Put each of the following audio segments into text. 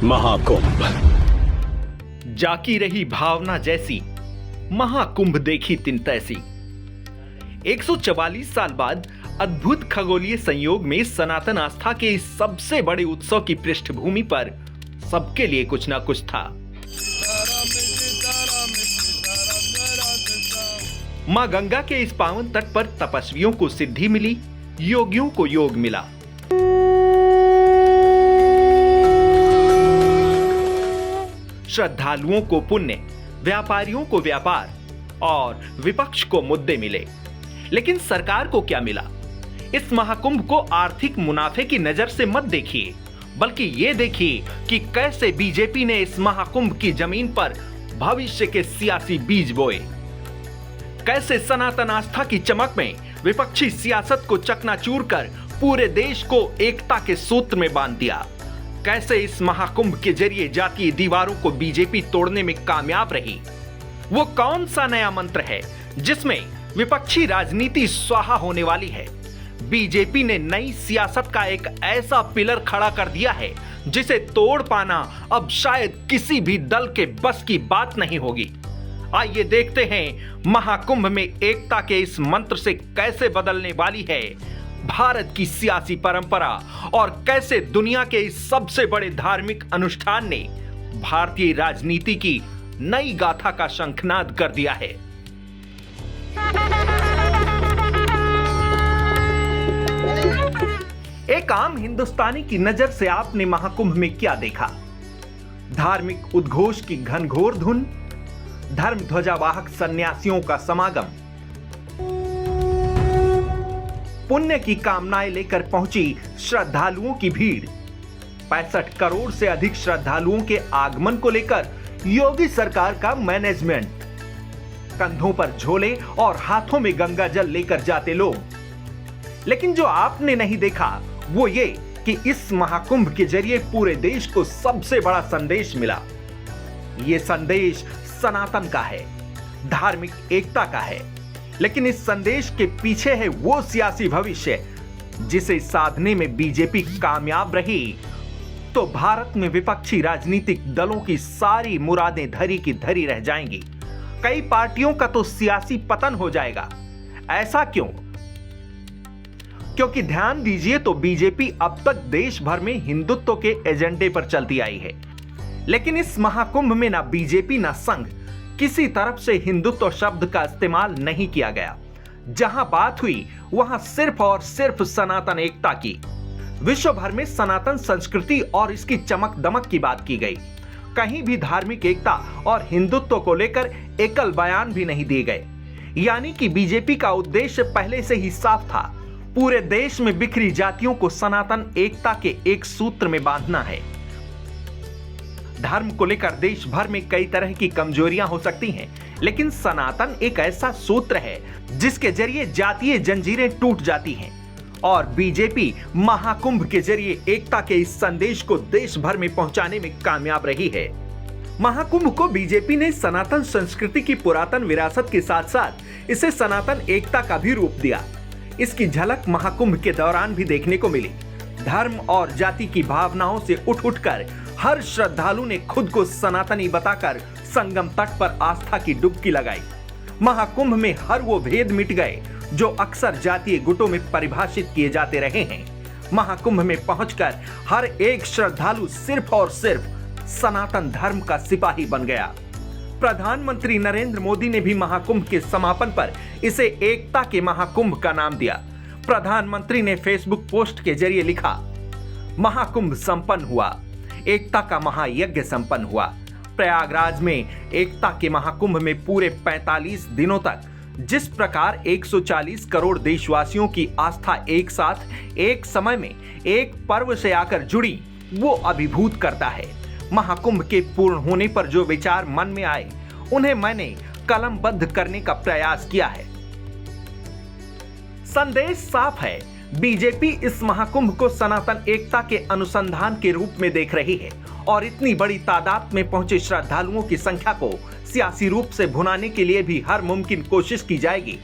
महाकुंभ। जाकी रही भावना जैसी, महाकुंभ देखी तिन तैसी। 144 साल बाद अद्भुत खगोलीय संयोग में सनातन आस्था के इस सबसे बड़े उत्सव की पृष्ठभूमि पर सबके लिए कुछ ना कुछ था। मां गंगा के इस पावन तट पर तपस्वियों को सिद्धि मिली, योगियों को योग मिला। श्रद्धालुओं को पुण्य, व्यापारियों को व्यापार और विपक्ष को मुद्दे मिले। लेकिन सरकार को क्या मिला? इस महाकुंभ को आर्थिक मुनाफे की नजर से मत देखिए, बल्कि ये देखिए कि कैसे बीजेपी ने इस महाकुंभ की जमीन पर भविष्य के सियासी बीज बोए। कैसे सनातन आस्था की चमक में विपक्षी सियासत को चकनाचूर कर पूरे देश को एकता के सूत्र में बांध दिया। कैसे इस महाकुंभ के जरिए जातीय दीवारों को बीजेपी तोड़ने में कामयाब रही। वो कौन सा नया मंत्र है जिसमें विपक्षी राजनीति स्वाहा होने वाली है? बीजेपी ने नई सियासत का एक ऐसा पिलर खड़ा कर दिया है जिसे तोड़ पाना अब शायद किसी भी दल के बस की बात नहीं होगी। आइए देखते हैं महाकुंभ में एकता के इस मंत्र से कैसे बदलने वाली है भारत की सियासी परंपरा और कैसे दुनिया के इस सबसे बड़े धार्मिक अनुष्ठान ने भारतीय राजनीति की नई गाथा का शंखनाद कर दिया है। एक आम हिंदुस्तानी की नजर से आपने महाकुंभ में क्या देखा? धार्मिक उद्घोष की घनघोर धुन, धर्म ध्वजावाहक सन्यासियों का समागम, पुण्य की कामनाएं लेकर पहुंची श्रद्धालुओं की भीड़, 65 करोड़ से अधिक श्रद्धालुओं के आगमन को लेकर योगी सरकार का मैनेजमेंट, कंधों पर झोले और हाथों में गंगा जल लेकर जाते लोग। लेकिन जो आपने नहीं देखा वो ये कि इस महाकुंभ के जरिए पूरे देश को सबसे बड़ा संदेश मिला। ये संदेश सनातन का है, धार्मिक एकता का है। लेकिन इस संदेश के पीछे है वो सियासी भविष्य जिसे साधने में बीजेपी कामयाब रही तो भारत में विपक्षी राजनीतिक दलों की सारी मुरादें धरी की धरी रह जाएंगी। कई पार्टियों का तो सियासी पतन हो जाएगा। ऐसा क्यों? क्योंकि ध्यान दीजिए तो बीजेपी अब तक देश भर में हिंदुत्व के एजेंडे पर चलती आई है। लेकिन इस महाकुंभ में ना बीजेपी ना संघ किसी तरफ से हिंदुत्व शब्द का इस्तेमाल नहीं किया गया। जहां बात हुई वहां सिर्फ और सिर्फ सनातन एकता की। विश्व भर में सनातन संस्कृति और इसकी चमक दमक की बात की गई। कहीं भी धार्मिक एकता और हिंदुत्व को लेकर एकल बयान भी नहीं दिए गए। यानी कि बीजेपी का उद्देश्य पहले से ही साफ था, पूरे देश में बिखरी जातियों को सनातन एकता के एक सूत्र में बांधना है। धर्म को लेकर देश भर में कई तरह की कमजोरियां हो सकती हैं, लेकिन सनातन एक ऐसा सूत्र है जिसके जरिए जातीय जंजीरें टूट जाती हैं। और बीजेपी महाकुंभ के जरिए एकता के इस संदेश को देश भर में पहुंचाने में कामयाब रही है। महाकुंभ को बीजेपी ने सनातन संस्कृति की पुरातन विरासत के साथ साथ इसे सनातन एकता का भी रूप दिया। इसकी झलक महाकुंभ के दौरान भी देखने को मिली। धर्म और जाति की भावनाओं से उठ उठकर हर श्रद्धालु ने खुद को सनातनी बताकर संगम तट पर आस्था की डुबकी लगाई। महाकुंभ में हर वो भेद मिट गए जो अक्सर जातीय गुटों में परिभाषित किए जाते रहे हैं। महाकुंभ में पहुंचकर हर एक श्रद्धालु सिर्फ और सिर्फ सनातन धर्म का सिपाही बन गया। प्रधानमंत्री नरेंद्र मोदी ने भी महाकुंभ के समापन पर इसे एकता के महाकुंभ का नाम दिया। प्रधानमंत्री ने फेसबुक पोस्ट के जरिए लिखा, महाकुंभ संपन्न हुआ, एकता का महायज्ञ संपन्न हुआ। प्रयागराज में एकता के महाकुंभ में पूरे 45 दिनों तक जिस प्रकार 140 करोड़ देशवासियों की आस्था एक साथ एक समय में एक पर्व से आकर जुड़ी, वो अभिभूत करता है। महाकुंभ के पूर्ण होने पर जो विचार मन में आए उन्हें मैंने कलमबद्ध करने का प्रयास किया है। संदेश साफ है, बीजेपी इस महाकुंभ को सनातन एकता के अनुसंधान के रूप में देख रही है और इतनी बड़ी तादाद में पहुंचे श्रद्धालुओं की संख्या को सियासी रूप से भुनाने के लिए भी हर मुमकिन कोशिश की जाएगी।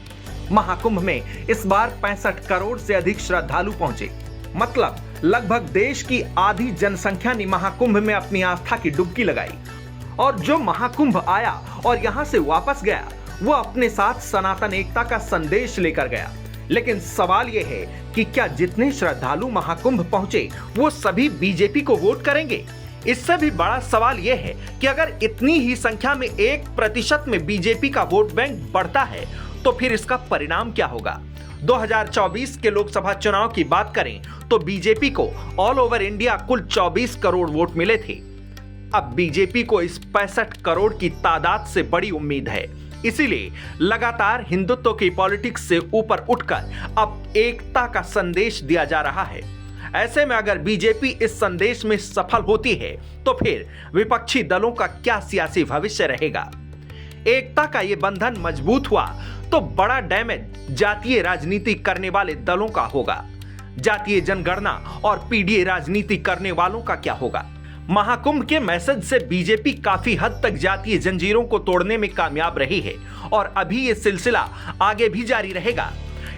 महाकुंभ में इस बार 65 करोड़ से अधिक श्रद्धालु पहुंचे, मतलब लगभग देश की आधी जनसंख्या ने महाकुंभ में अपनी आस्था की डुबकी लगाई और जो महाकुंभ आया और यहां से वापस गया वो अपने साथ सनातन एकता का संदेश लेकर गया। लेकिन सवाल यह है कि क्या जितने श्रद्धालु महाकुंभ पहुंचे वो सभी बीजेपी को वोट करेंगे? इससे भी बड़ा सवाल यह है कि अगर इतनी ही संख्या में 1% में बीजेपी का वोट बैंक बढ़ता है तो फिर इसका परिणाम क्या होगा? 2024 के लोकसभा चुनाव की बात करें तो बीजेपी को ऑल ओवर इंडिया कुल 24 करोड़ वोट मिले थे। अब बीजेपी को इस 65 करोड़ की तादाद से बड़ी उम्मीद है, इसीलिए लगातार हिंदुत्व की पॉलिटिक्स से ऊपर उठकर अब एकता का संदेश दिया जा रहा है। ऐसे में अगर बीजेपी इस संदेश में सफल होती है तो फिर विपक्षी दलों का क्या सियासी भविष्य रहेगा? एकता का ये बंधन मजबूत हुआ तो बड़ा डैमेज जातीय राजनीति करने वाले दलों का होगा। जातीय जनगणना और पीडीए राजनीति करने वालों का क्या होगा? महाकुंभ के मैसेज से बीजेपी काफी हद तक जातीय जंजीरों को तोड़ने में कामयाब रही है और अभी ये सिलसिला आगे भी जारी रहेगा।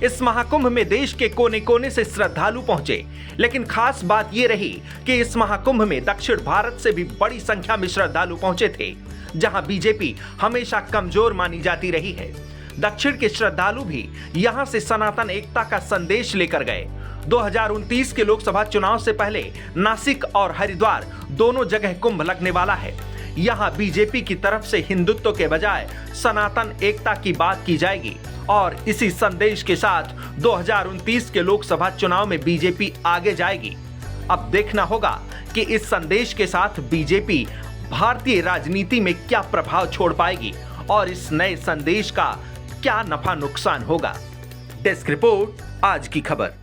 इस महाकुंभ में देश के कोने कोने से श्रद्धालु पहुंचे, लेकिन खास बात यह रही कि इस महाकुंभ में दक्षिण भारत से भी बड़ी संख्या में श्रद्धालु पहुंचे थे, जहां बीजेपी हमेशा कमजोर मानी जाती रही है। दक्षिण के श्रद्धालु भी यहां से सनातन एकता का संदेश लेकर गए। 2029 के लोकसभा चुनाव से पहले नासिक और हरिद्वार दोनों जगह कुंभ लगने वाला है। यहां बीजेपी की तरफ से हिंदुत्व के बजाय सनातन एकता की बात की जाएगी और इसी संदेश के साथ 2029 के लोकसभा चुनाव में बीजेपी आगे जाएगी। अब देखना होगा कि इस संदेश के साथ बीजेपी भारतीय राजनीति में क्या प्रभाव छोड़ पाएगी और इस नए संदेश का क्या नफा नुकसान होगा। डेस्क रिपोर्ट, आज की खबर।